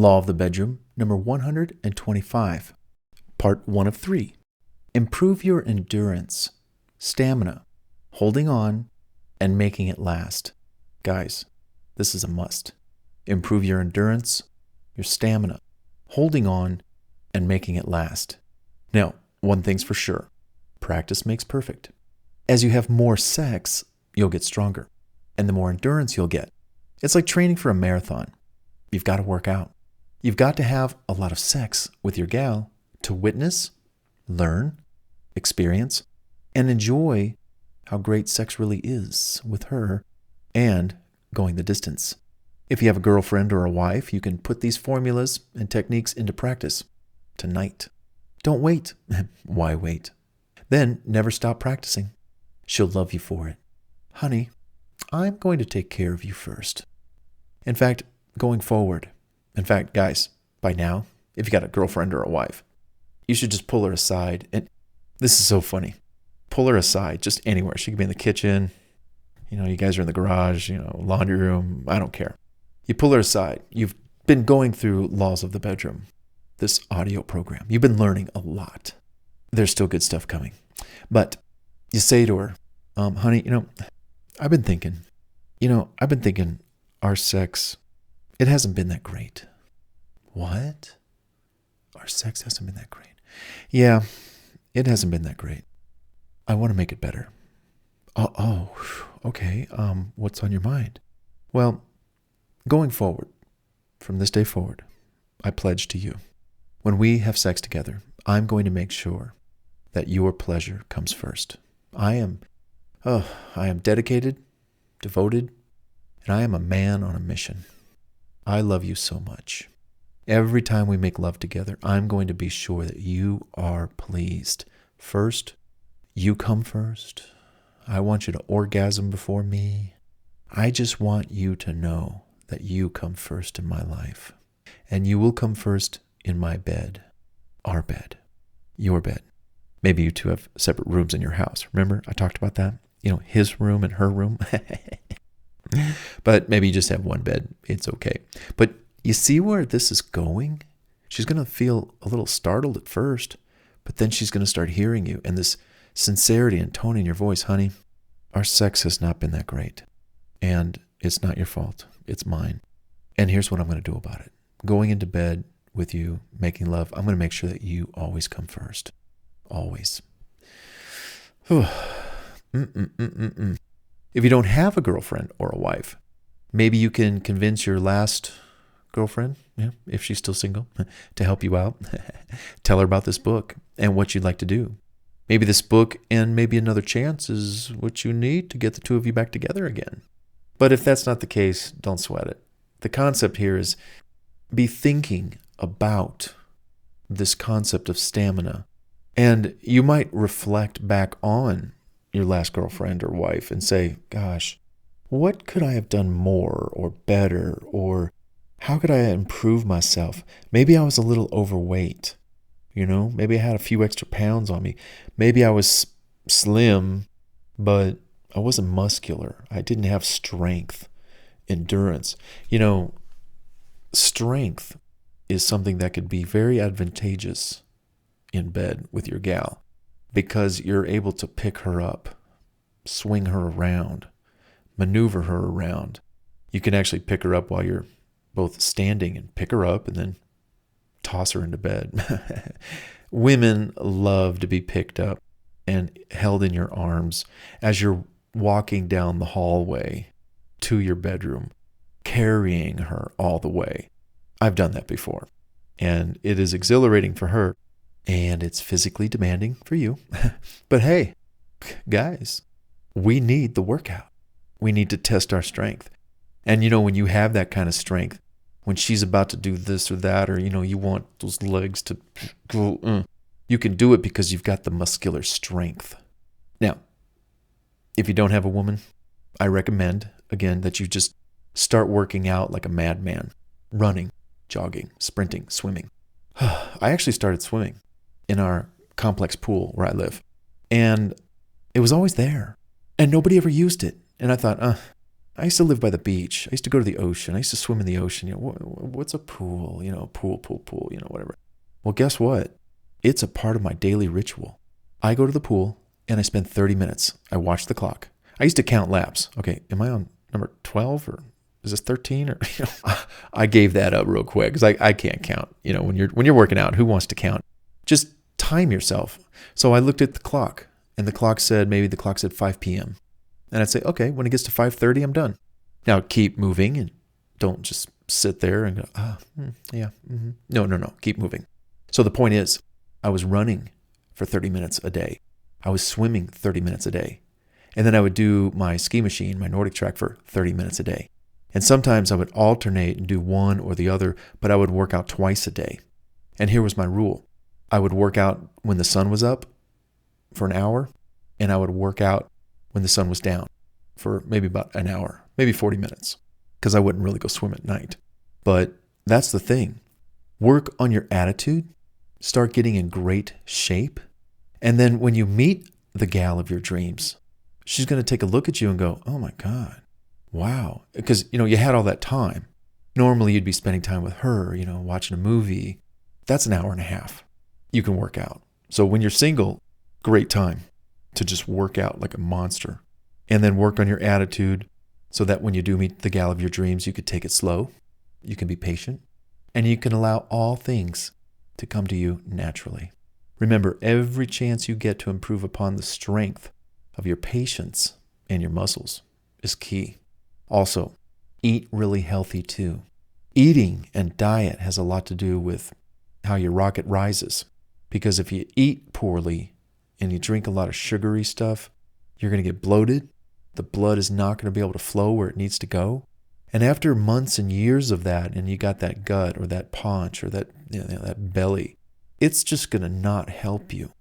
Law of the Bedroom, number 125, part 1 of 3. Improve your endurance, stamina, holding on, and making it last. Guys, this is a must. Improve your endurance, your stamina, holding on, and making it last. Now, one thing's for sure. Practice makes perfect. As you have more sex, you'll get stronger. And the more endurance you'll get. It's like training for a marathon. You've got to work out. You've got to have a lot of sex with your gal to witness, learn, experience, and enjoy how great sex really is with her and going the distance. If you have a girlfriend or a wife, you can put these formulas and techniques into practice tonight. Don't wait. Why wait? Then never stop practicing. She'll love you for it. Honey, I'm going to take care of you first. In fact, going forward, guys, by now, if you got a girlfriend or a wife, you should just pull her aside. And this is so funny. Pull her aside just anywhere. She could be in the kitchen. You guys are in the garage, laundry room. I don't care. You pull her aside. You've been going through Laws of the Bedroom, this audio program. You've been learning a lot. There's still good stuff coming. But you say to her, honey, I've been thinking our sex, it hasn't been that great. What? Our sex hasn't been that great. Yeah, it hasn't been that great. I want to make it better. Oh, okay. What's on your mind? Well, going forward, from this day forward, I pledge to you, when we have sex together, I'm going to make sure that your pleasure comes first. I am dedicated, devoted, and I am a man on a mission. I love you so much. Every time we make love together, I'm going to be sure that you are pleased. First, you come first. I want you to orgasm before me. I just want you to know that you come first in my life. And you will come first in my bed, our bed, your bed. Maybe you two have separate rooms in your house. Remember, I talked about that? His room and her room. But maybe you just have one bed. It's okay. But you see where this is going? She's going to feel a little startled at first, but then she's going to start hearing you. And this sincerity and tone in your voice, honey, our sex has not been that great. And it's not your fault. It's mine. And here's what I'm going to do about it. Going into bed with you, making love, I'm going to make sure that you always come first. Always. If you don't have a girlfriend or a wife, maybe you can convince your last girlfriend, if she's still single, to help you out. Tell her about this book and what you'd like to do. Maybe this book and maybe another chance is what you need to get the two of you back together again. But if that's not the case, don't sweat it. The concept here is be thinking about this concept of stamina. And you might reflect back on your last girlfriend or wife and say, gosh, what could I have done more or better? Or how could I improve myself? Maybe I was a little overweight. Maybe I had a few extra pounds on me. Maybe I was slim, but I wasn't muscular. I didn't have strength, endurance. Strength is something that could be very advantageous in bed with your gal because you're able to pick her up, swing her around, maneuver her around. You can actually pick her up while you're both standing and pick her up and then toss her into bed. Women love to be picked up and held in your arms as you're walking down the hallway to your bedroom, carrying her all the way. I've done that before, and it is exhilarating for her, and it's physically demanding for you. But hey, guys, we need the workout. We need to test our strength. And when you have that kind of strength, when she's about to do this or that, or you want those legs to go, you can do it because you've got the muscular strength. Now, if you don't have a woman, I recommend, again, that you just start working out like a madman. Running, jogging, sprinting, swimming. I actually started swimming in our complex pool where I live. And it was always there. And nobody ever used it. And I thought, I used to live by the beach. I used to go to the ocean. I used to swim in the ocean. What's a pool? Pool, whatever. Well, guess what? It's a part of my daily ritual. I go to the pool and I spend 30 minutes. I watch the clock. I used to count laps. Okay, am I on number 12 or is this 13? Or I gave that up real quick because I can't count. When you're working out, who wants to count? Just time yourself. So I looked at the clock and the clock said 5 p.m. And I'd say, okay, when it gets to 5:30, I'm done. Now keep moving and don't just sit there and go, yeah. Mm-hmm. No, keep moving. So the point is, I was running for 30 minutes a day. I was swimming 30 minutes a day. And then I would do my ski machine, my Nordic track for 30 minutes a day. And sometimes I would alternate and do one or the other, but I would work out twice a day. And here was my rule. I would work out when the sun was up for an hour, and I would work out when the sun was down for maybe about an hour, maybe 40 minutes, because I wouldn't really go swim at night. But that's the thing. Work on your attitude, start getting in great shape, and then when you meet the gal of your dreams, she's going to take a look at you and go, oh my God, wow. Because, you had all that time. Normally you'd be spending time with her, watching a movie. That's an hour and a half. You can work out. So when you're single, great time to just work out like a monster, and then work on your attitude so that when you do meet the gal of your dreams, you could take it slow, you can be patient, and you can allow all things to come to you naturally. Remember, every chance you get to improve upon the strength of your patience and your muscles is key. Also, eat really healthy too. Eating and diet has a lot to do with how your rocket rises, because if you eat poorly and you drink a lot of sugary stuff, you're going to get bloated. The blood is not going to be able to flow where it needs to go. And after months and years of that, and you got that gut or that paunch or that belly, it's just going to not help you.